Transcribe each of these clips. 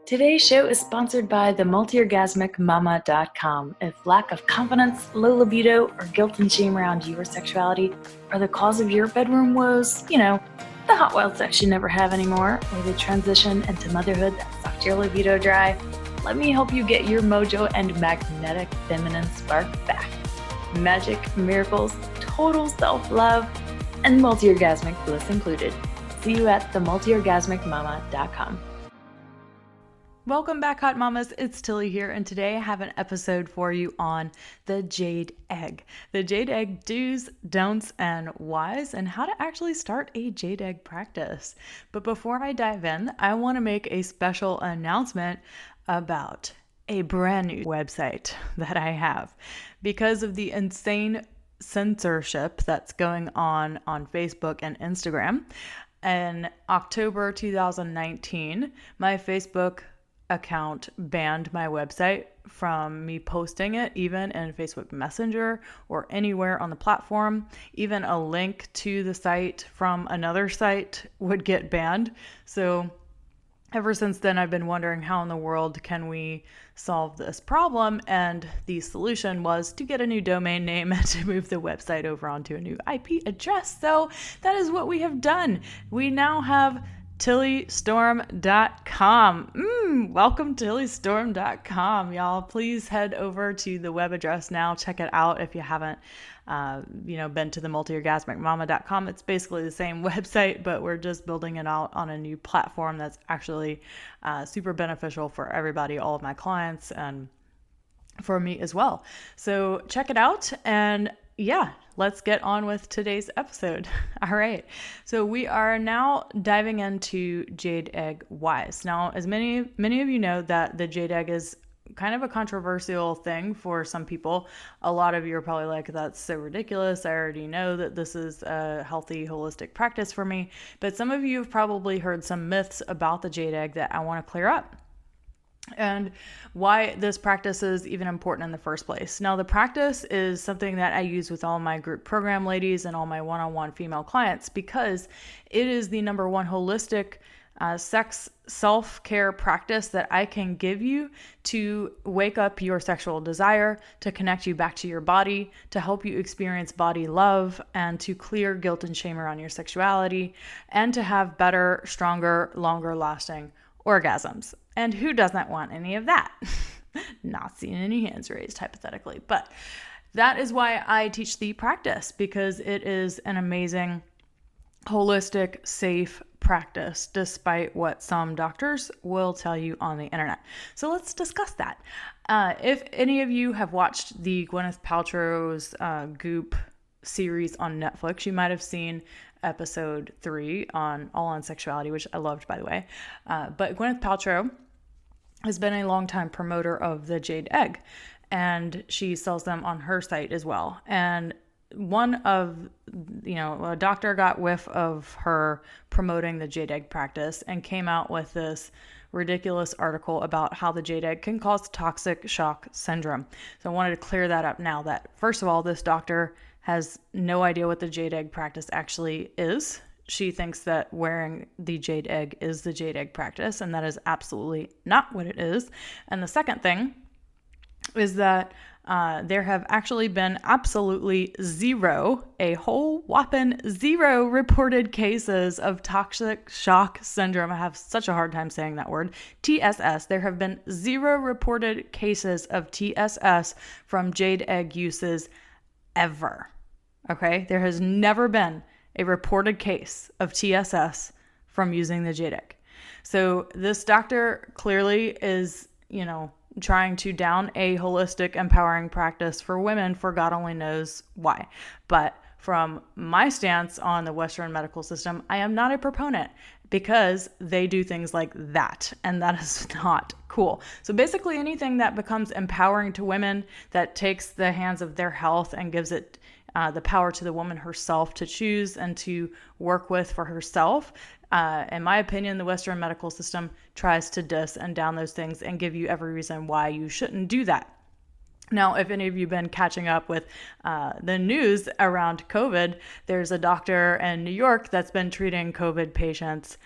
Today's show is sponsored by the multiorgasmicmama.com. If lack of confidence, low libido, or guilt and shame around your sexuality are the cause of your bedroom woes, the hot wild sex you never have anymore, or the transition into motherhood that sucked your libido dry, let me help you get your mojo and magnetic feminine spark back. Magic, miracles, total self-love, and multi-orgasmic bliss included. See you at themultiorgasmicmama.com. Welcome back, Hot Mamas. It's Tilly here, and today I have an episode for you on the Jade Egg. The Jade Egg do's, don'ts, and whys, and how to actually start a Jade Egg practice. But before I dive in, I want to make a special announcement about a brand new website that I have. Because of the insane censorship that's going on Facebook and Instagram, in October 2019, my Facebook account banned my website from me posting it, even in Facebook Messenger or anywhere on the platform. Even a link to the site from another site would get banned. So ever since then, I've been wondering how in the world can we solve this problem, and the solution was to get a new domain name and to move the website over onto a new IP address. So that is what we have done. We now have tillystorm.com. Welcome to tillystorm.com, y'all. Please head over to the web address now. Check it out if you haven't been to the multiorgasmicmama.com. It's basically the same website, but we're just building it out on a new platform that's actually super beneficial for everybody, all of my clients, and for me as well. So check it out, and yeah, let's get on with today's episode. All right. So we are now diving into Jade Egg whys. Now, as many of you know, that the Jade Egg is kind of a controversial thing for some people. A lot of you are probably like, that's so ridiculous. I already know that this is a healthy, holistic practice for me. But some of you have probably heard some myths about the Jade Egg that I want to clear up, and why this practice is even important in the first place. Now, the practice is something that I use with all my group program ladies and all my one-on-one female clients, because it is the number one holistic sex self-care practice that I can give you to wake up your sexual desire, to connect you back to your body, to help you experience body love, and to clear guilt and shame around your sexuality, and to have better, stronger, longer lasting orgasms. And who doesn't want any of that? Not seeing any hands raised, hypothetically. But that is why I teach the practice, because it is an amazing, holistic, safe practice, despite what some doctors will tell you on the internet. So let's discuss that. If any of you have watched the Gwyneth Paltrow's Goop series on Netflix, you might have seen episode 3 on All on Sexuality, which I loved, by the way. But Gwyneth Paltrow has been a longtime promoter of the Jade Egg, and she sells them on her site as well. And a doctor got whiff of her promoting the Jade Egg practice and came out with this ridiculous article about how the Jade Egg can cause toxic shock syndrome. So I wanted to clear that up now, that first of all, this doctor has no idea what the Jade Egg practice actually is. She thinks that wearing the Jade Egg is the Jade Egg practice, and that is absolutely not what it is. And the second thing is that there have actually been absolutely zero, a whole whopping zero reported cases of toxic shock syndrome. I have such a hard time saying that word. TSS. There have been zero reported cases of TSS from Jade Egg uses ever. Okay? There has never been a reported case of TSS from using the Jade Egg. So this doctor clearly is, trying to down a holistic, empowering practice for women for God only knows why. But from my stance on the Western medical system, I am not a proponent, because they do things like that, and that is not cool. So basically anything that becomes empowering to women, that takes the hands of their health and gives it the power to the woman herself to choose and to work with for herself. In my opinion, the Western medical system tries to diss and down those things and give you every reason why you shouldn't do that. Now, if any of you have been catching up with the news around COVID, there's a doctor in New York that's been treating COVID patients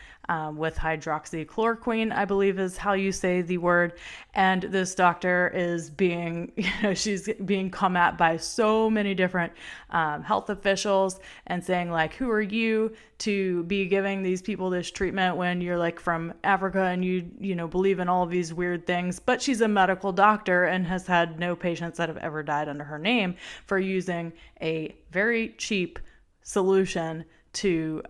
with hydroxychloroquine, I believe is how you say the word. And this doctor is being, she's being come at by so many different health officials and saying like, who are you to be giving these people this treatment when you're like from Africa and you believe in all of these weird things. But she's a medical doctor and has had no patients that have ever died under her name for using a very cheap solution to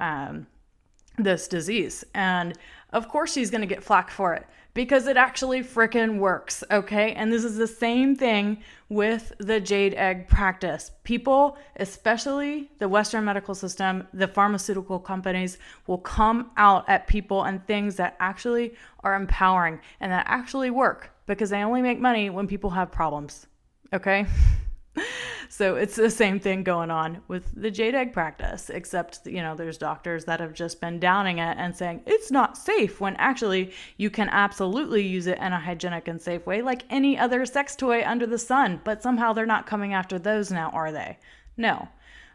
this disease. And of course she's going to get flack for it because it actually frickin' works, okay? And this is the same thing with the Jade Egg practice. People, especially the Western medical system, the pharmaceutical companies, will come out at people and things that actually are empowering and that actually work because they only make money when people have problems, okay? So it's the same thing going on with the Jade Egg practice, except, there's doctors that have just been downing it and saying it's not safe when actually you can absolutely use it in a hygienic and safe way like any other sex toy under the sun. But somehow they're not coming after those now, are they? No.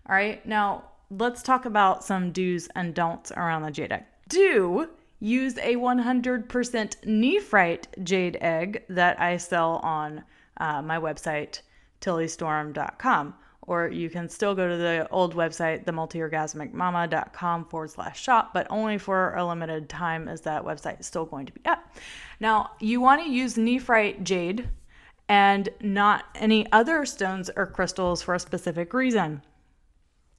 All right. Now let's talk about some do's and don'ts around the Jade Egg. Do use a 100% nephrite Jade Egg that I sell on my website, tillystorm.com, or you can still go to the old website, themultiorgasmicmama.com/shop, but only for a limited time as that website is still going to be up. Now, you want to use nephrite jade and not any other stones or crystals for a specific reason.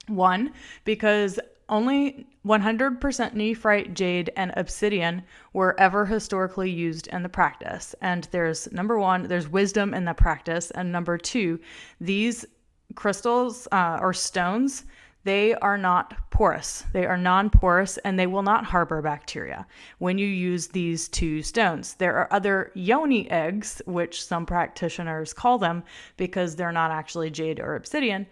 One, because only 100% nephrite jade and obsidian were ever historically used in the practice. And there's number one, there's wisdom in the practice. And number two, these crystals or stones, they are not porous. They are non-porous and they will not harbor bacteria when you use these two stones. There are other yoni eggs, which some practitioners call them because they're not actually jade or obsidian.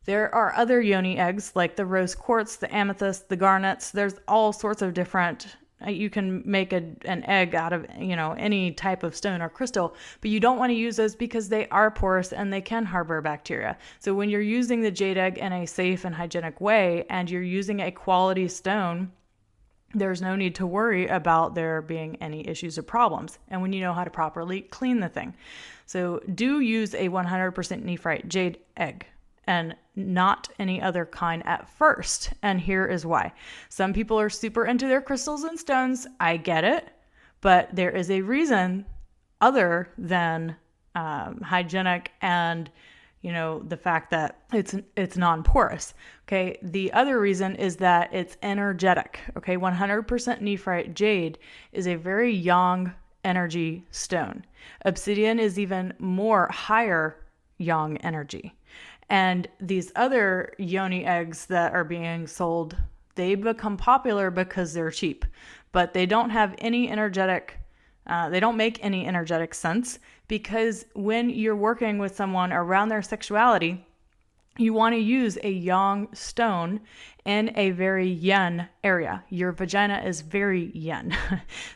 There are other yoni eggs like the rose quartz, the amethyst, the garnets. There's all sorts of different, you can make an egg out of, any type of stone or crystal, but you don't want to use those because they are porous and they can harbor bacteria. So when you're using the jade egg in a safe and hygienic way and you're using a quality stone, there's no need to worry about there being any issues or problems. And when you know how to properly clean the thing. So do use a 100% nephrite jade egg and not any other kind at first. And here is why. Some people are super into their crystals and stones. I get it. But there is a reason other than hygienic and, the fact that it's non-porous. Okay. The other reason is that it's energetic. Okay. 100% nephrite jade is a very yang energy stone. Obsidian is even more higher yang energy. And these other yoni eggs that are being sold, they become popular because they're cheap, but they don't have any energetic, they don't make any energetic sense because when you're working with someone around their sexuality, you want to use a yang stone in a very yin area. Your vagina is very yin.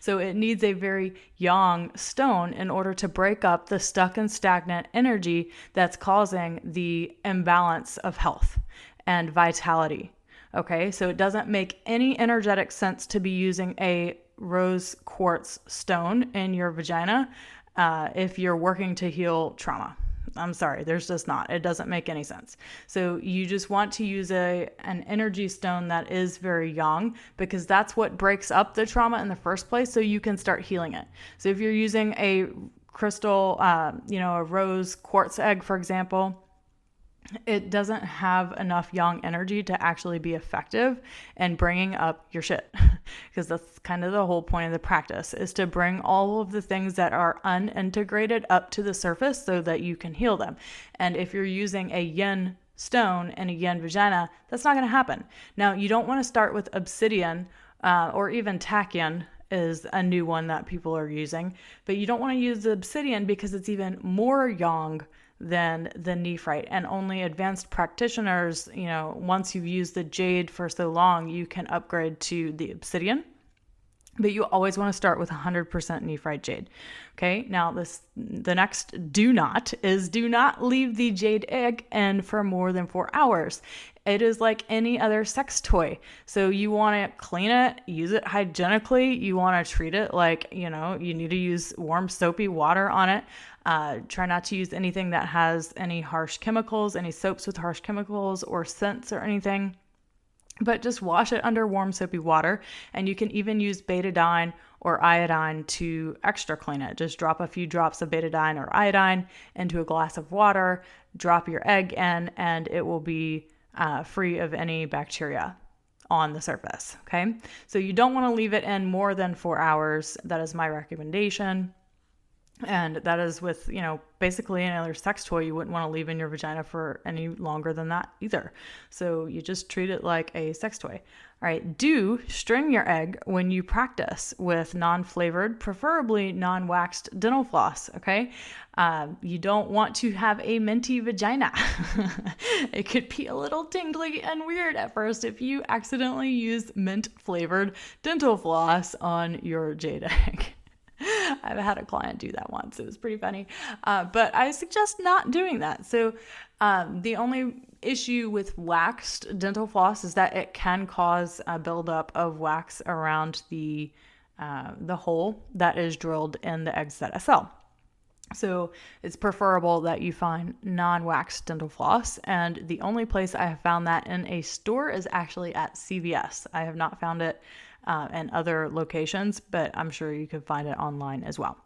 So it needs a very yang stone in order to break up the stuck and stagnant energy that's causing the imbalance of health and vitality. Okay, so it doesn't make any energetic sense to be using a rose quartz stone in your vagina if you're working to heal trauma. I'm sorry, there's just not. It doesn't make any sense. So you just want to use an energy stone that is very yang because that's what breaks up the trauma in the first place so you can start healing it. So if you're using a crystal, a rose quartz egg, for example, it doesn't have enough yang energy to actually be effective in bringing up your shit. Because that's kind of the whole point of the practice is to bring all of the things that are unintegrated up to the surface so that you can heal them. And if you're using a yin stone and a yin vagina, that's not going to happen. Now, you don't want to start with obsidian or even tachyon is a new one that people are using. But you don't want to use the obsidian because it's even more yang than the nephrite, and only advanced practitioners, once you've used the jade for so long, you can upgrade to the obsidian. But you always want to start with 100% knee-fried jade. Okay, now the next do not is do not leave the jade egg in for more than 4 hours. It is like any other sex toy. So you want to clean it, use it hygienically. You want to treat it like, you need to use warm soapy water on it. Try not to use anything that has any harsh chemicals, any soaps with harsh chemicals or scents or anything. But just wash it under warm soapy water, and you can even use betadine or iodine to extra clean it. Just drop a few drops of betadine or iodine into a glass of water, drop your egg in, and it will be free of any bacteria on the surface. Okay, so you don't want to leave it in more than 4 hours. That is my recommendation. And that is with, basically any other sex toy, you wouldn't want to leave in your vagina for any longer than that either. So you just treat it like a sex toy. All right. Do string your egg when you practice with non-flavored, preferably non-waxed dental floss. Okay. You don't want to have a minty vagina. It could be a little tingly and weird at first if you accidentally use mint flavored dental floss on your jade egg. I've had a client do that once. It was pretty funny. But I suggest not doing that. So the only issue with waxed dental floss is that it can cause a buildup of wax around the hole that is drilled in the egg cell. So it's preferable that you find non-waxed dental floss. And the only place I have found that in a store is actually at CVS. I have not found it and other locations, but I'm sure you could find it online as well.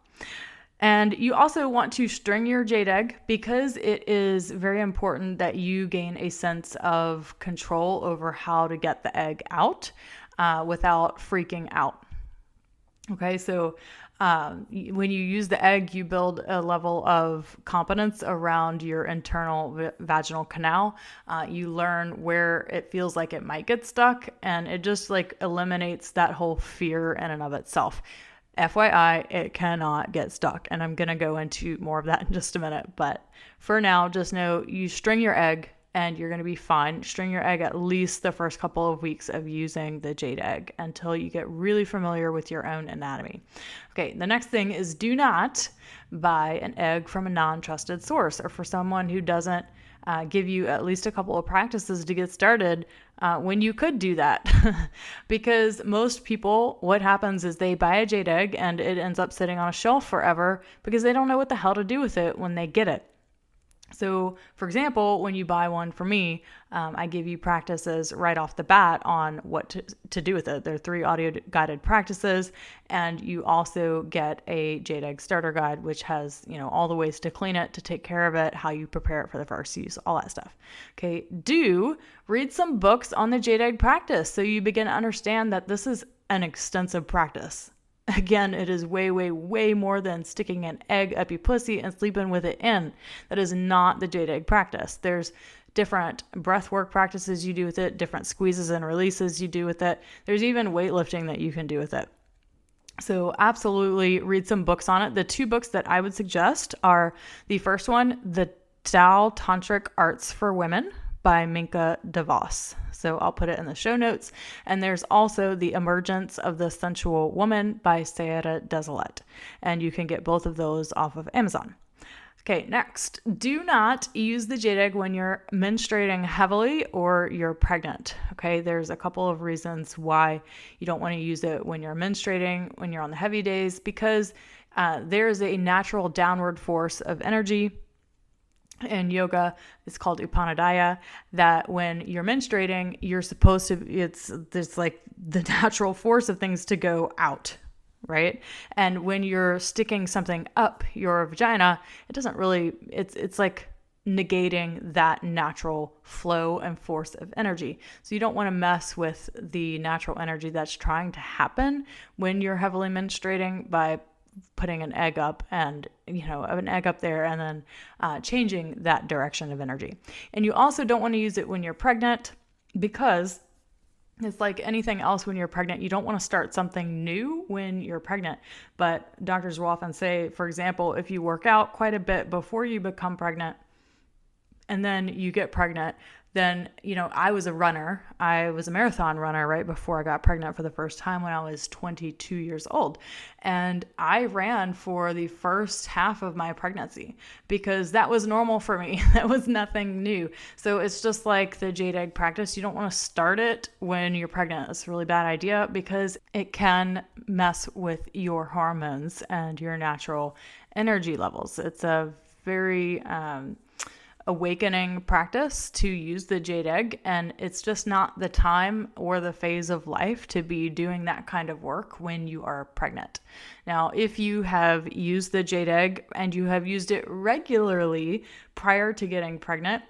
And you also want to string your jade egg because it is very important that you gain a sense of control over how to get the egg out without freaking out. Okay, so when you use the egg, you build a level of competence around your internal vaginal canal. You learn where it feels like it might get stuck, and it just eliminates that whole fear in and of itself. FYI, it cannot get stuck, and I'm going to go into more of that in just a minute. But for now, just know you string your egg and you're going to be fine. String your egg at least the first couple of weeks of using the jade egg until you get really familiar with your own anatomy. Okay, the next thing is do not buy an egg from a non-trusted source or for someone who doesn't give you at least a couple of practices to get started when you could do that. Because most people, what happens is they buy a jade egg and it ends up sitting on a shelf forever because they don't know what the hell to do with it when they get it. So, for example, when you buy one from me, I give you practices right off the bat on what to do with it. There are 3 audio-guided practices, and you also get a jade egg starter guide, which has, all the ways to clean it, to take care of it, how you prepare it for the first use, all that stuff. Okay, do read some books on the jade egg practice so you begin to understand that this is an extensive practice. Again, it is way, way, way more than sticking an egg up your pussy and sleeping with it in. That is not the jade egg practice. There's different breath work practices you do with it, different squeezes and releases you do with it. There's even weightlifting that you can do with it. So absolutely read some books on it. The 2 books that I would suggest are the first one, The Tao Tantric Arts for Women by Minke DeVos. So I'll put it in the show notes. And there's also The Emergence of the Sensual Woman by Saida Desilets. And you can get both of those off of Amazon. Okay, next, do not use the jade egg when you're menstruating heavily or you're pregnant. Okay, there's a couple of reasons why you don't want to use it when you're menstruating, when you're on the heavy days, because there's a natural downward force of energy. In yoga, it's called upanadaya, that when you're menstruating, you're supposed to, there's like the natural force of things to go out, right? And when you're sticking something up your vagina, it doesn't really, it's like negating that natural flow and force of energy. So you don't want to mess with the natural energy that's trying to happen when you're heavily menstruating by putting an egg up and, an egg up there and then changing that direction of energy. And you also don't want to use it when you're pregnant because it's like anything else when you're pregnant. You don't want to start something new when you're pregnant. But doctors will often say, for example, if you work out quite a bit before you become pregnant, and then you get pregnant, then, I was a runner. I was a marathon runner right before I got pregnant for the first time when I was 22 years old. And I ran for the first half of my pregnancy because that was normal for me. That was nothing new. So it's just like the jade egg practice. You don't want to start it when you're pregnant. It's a really bad idea because it can mess with your hormones and your natural energy levels. It's a very awakening practice to use the jade egg, and it's just not the time or the phase of life to be doing that kind of work when you are pregnant. Now, if you have used the jade egg and you have used it regularly prior to getting pregnant,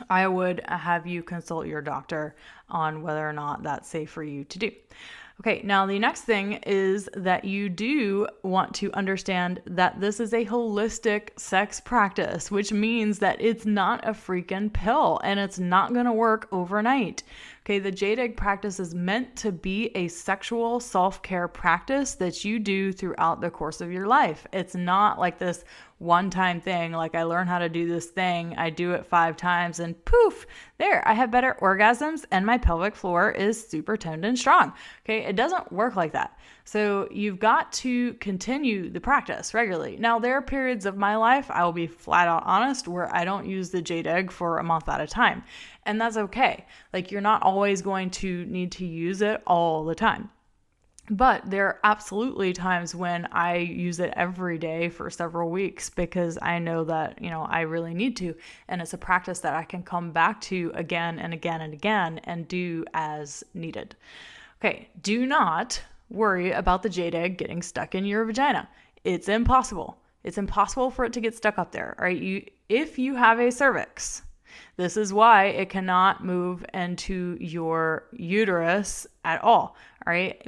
I would have you consult your doctor on whether or not that's safe for you to do. Okay, now the next thing is that you do want to understand that this is a holistic sex practice, which means that it's not a freaking pill and it's not going to work overnight. Okay, the jade egg practice is meant to be a sexual self-care practice that you do throughout the course of your life. It's not like this one-time thing, like I learn how to do this thing, I do it 5 times and poof, there, I have better orgasms and my pelvic floor is super toned and strong. Okay, it doesn't work like that. So you've got to continue the practice regularly. Now, there are periods of my life, I will be flat out honest, where I don't use the jade egg for a month at a time. And that's okay. Like, you're not always going to need to use it all the time. But there are absolutely times when I use it every day for several weeks because I know that, I really need to. And it's a practice that I can come back to again and again and again and do as needed. Okay, do not worry about the jade egg getting stuck in your vagina. It's impossible. It's impossible for it to get stuck up there. All right, if you have a cervix, this is why it cannot move into your uterus at all. All right.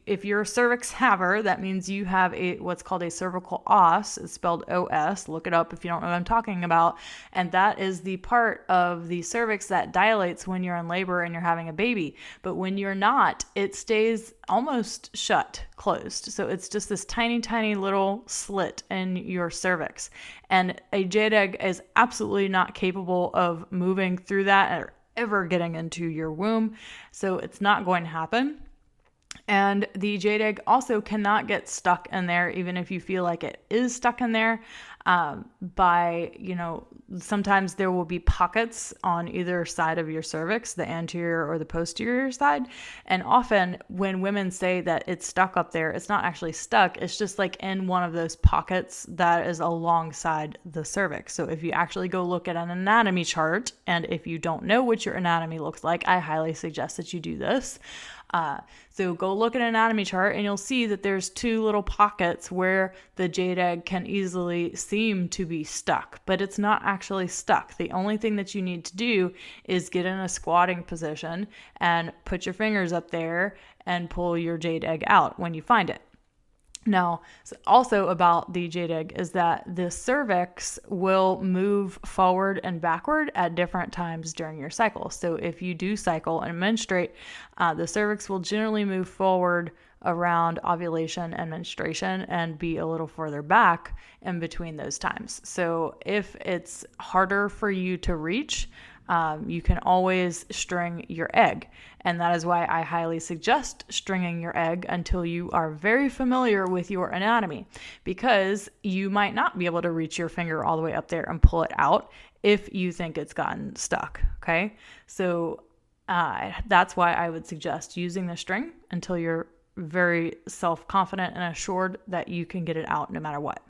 If you're a cervix haver, that means you have what's called a cervical os. It's spelled OS. Look it up if you don't know what I'm talking about. And that is the part of the cervix that dilates when you're in labor and you're having a baby. But when you're not, it stays almost shut, closed. So it's just this tiny, tiny little slit in your cervix. And a jade egg is absolutely not capable of moving through that or ever getting into your womb. So it's not going to happen. And the jade egg also cannot get stuck in there, even if you feel like it is stuck in there. Sometimes there will be pockets on either side of your cervix, the anterior or the posterior side. And often when women say that it's stuck up there, it's not actually stuck. It's just like in one of those pockets that is alongside the cervix. So if you actually go look at an anatomy chart, and if you don't know what your anatomy looks like, I highly suggest that you do this. So go look at an anatomy chart and you'll see that there's 2 little pockets where the jade egg can easily seem to be stuck, but it's not actually stuck. The only thing that you need to do is get in a squatting position and put your fingers up there and pull your jade egg out when you find it. Now, also about the jade egg is that the cervix will move forward and backward at different times during your cycle. So if you do cycle and menstruate, the cervix will generally move forward around ovulation and menstruation and be a little further back in between those times. So if it's harder for you to reach, you can always string your egg. And that is why I highly suggest stringing your egg until you are very familiar with your anatomy, because you might not be able to reach your finger all the way up there and pull it out if you think it's gotten stuck. Okay. So that's why I would suggest using the string until you're very self-confident and assured that you can get it out no matter what.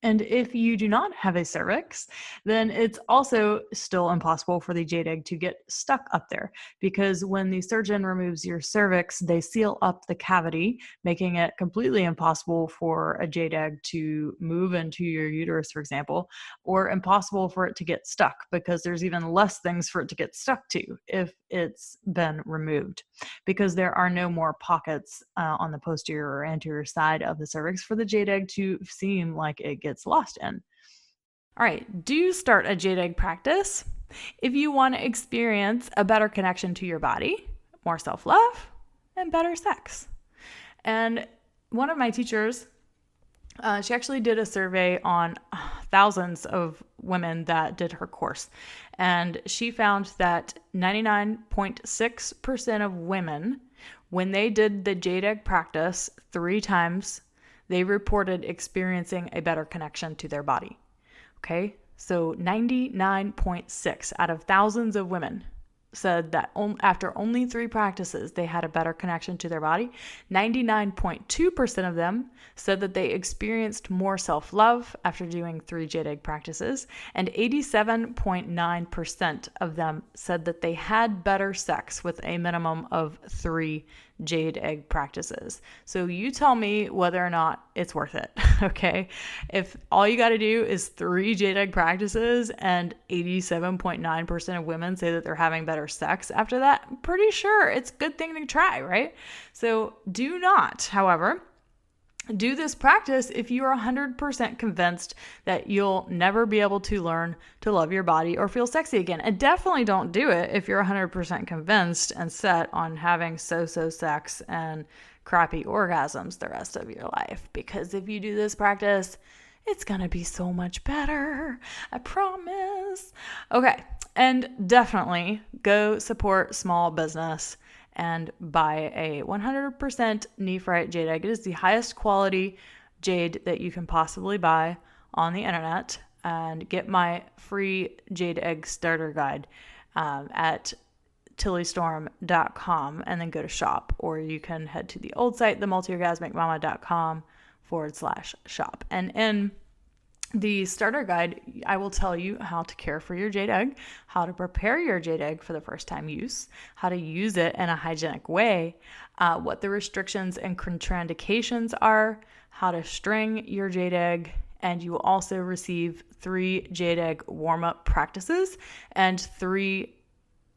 And if you do not have a cervix, then it's also still impossible for the jade egg to get stuck up there, because when the surgeon removes your cervix, they seal up the cavity, making it completely impossible for a jade egg to move into your uterus, for example, or impossible for it to get stuck, because there's even less things for it to get stuck to if it's been removed, because there are no more pockets on the posterior or anterior side of the cervix for the jade egg to seem like it gets lost in. All right, do start a jade egg practice if you want to experience a better connection to your body, more self-love, and better sex. And one of my teachers She actually did a survey on thousands of women that did her course. And she found that 99.6% of women, when they did the Jade Egg practice 3 times, they reported experiencing a better connection to their body. Okay? So 99.6 out of thousands of women said that after only 3 practices, they had a better connection to their body. 99.2% of them said that they experienced more self-love after doing 3 Jade Egg practices. And 87.9% of them said that they had better sex with a minimum of 3 Jade Egg practices. So you tell me whether or not it's worth it, okay? If all you got to do is 3 Jade Egg practices and 87.9% of women say that they're having better sex after that, I'm pretty sure it's a good thing to try, right? So do not, however, do this practice if you are 100% convinced that you'll never be able to learn to love your body or feel sexy again. And definitely don't do it if you're 100% convinced and set on having so-so sex and crappy orgasms the rest of your life. Because if you do this practice, it's going to be so much better. I promise. Okay. And definitely go support small business and buy a 100% nephrite jade egg. It is the highest quality jade that you can possibly buy on the internet. And get my free jade egg starter guide at tillystorm.com and then go to shop. Or you can head to the old site, themultiorgasmicmama.com/shop. And in the starter guide, I will tell you how to care for your jade egg, how to prepare your jade egg for the first time use, how to use it in a hygienic way, what the restrictions and contraindications are, how to string your jade egg, and you will also receive 3 jade egg warm-up practices and 3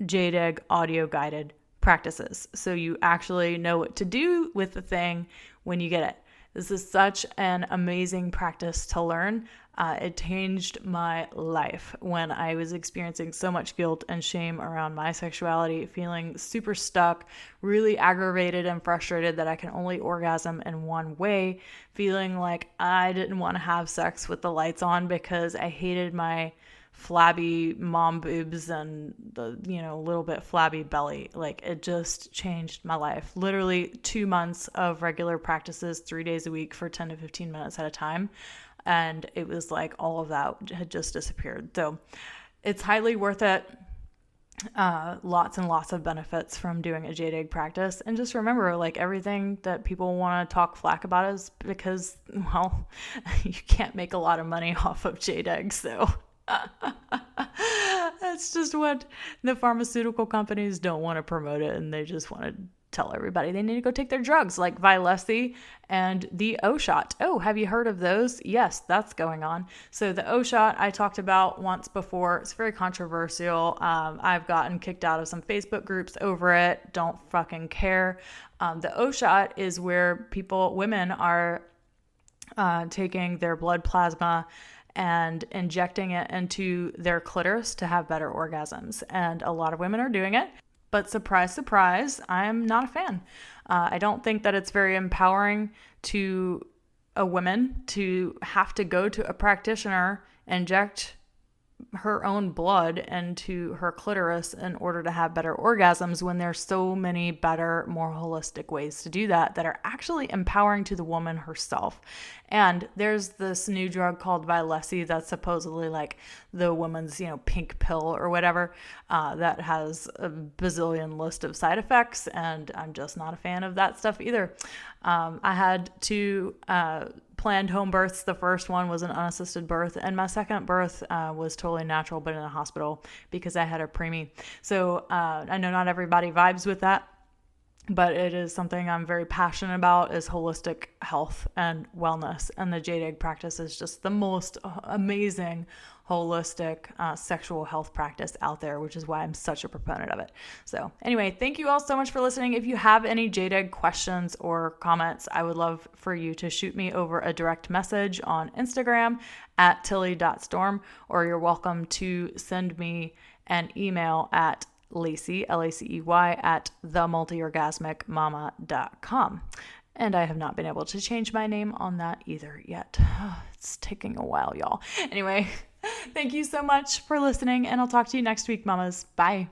jade egg audio guided practices. So you actually know what to do with the thing when you get it. This is such an amazing practice to learn. It changed my life when I was experiencing so much guilt and shame around my sexuality, feeling super stuck, really aggravated and frustrated that I can only orgasm in one way, feeling like I didn't want to have sex with the lights on because I hated my flabby mom boobs and the, little bit flabby belly. Like, it just changed my life. Literally 2 months of regular practices, 3 days a week for 10 to 15 minutes at a time. And it was like all of that had just disappeared. So it's highly worth it. Lots and lots of benefits from doing a jade egg practice. And just remember, like, everything that people want to talk flack about is because, well, you can't make a lot of money off of jade eggs. So that's just what the pharmaceutical companies don't want to promote it, and they just want to tell everybody they need to go take their drugs, like Vylesi and the O shot. Oh, have you heard of those? Yes, that's going on. So the O shot I talked about once before. It's very controversial. I've gotten kicked out of some Facebook groups over it. Don't fucking care. The O shot is where women are taking their blood plasma and injecting it into their clitoris to have better orgasms. And a lot of women are doing it. But surprise, surprise, I'm not a fan. I don't think that it's very empowering to a woman to have to go to a practitioner, inject her own blood into her clitoris in order to have better orgasms, when there's so many better, more holistic ways to do that are actually empowering to the woman herself. And there's this new drug called Vylesi that's supposedly like the woman's, pink pill or whatever, that has a bazillion list of side effects, and I'm just not a fan of that stuff either. I had 2 planned home births. The first one was an unassisted birth, and my second birth was totally natural, but in a hospital because I had a preemie. So I know not everybody vibes with that, but it is something I'm very passionate about, is holistic health and wellness. And the jade egg practice is just the most amazing holistic sexual health practice out there, which is why I'm such a proponent of it. So anyway, thank you all so much for listening. If you have any jade egg questions or comments, I would love for you to shoot me over a direct message on Instagram at tilly.storm, or you're welcome to send me an email at Lacey, Lacey, at themultiorgasmicmama.com. And I have not been able to change my name on that either yet. It's taking a while, y'all. Anyway, thank you so much for listening, and I'll talk to you next week, mamas. Bye.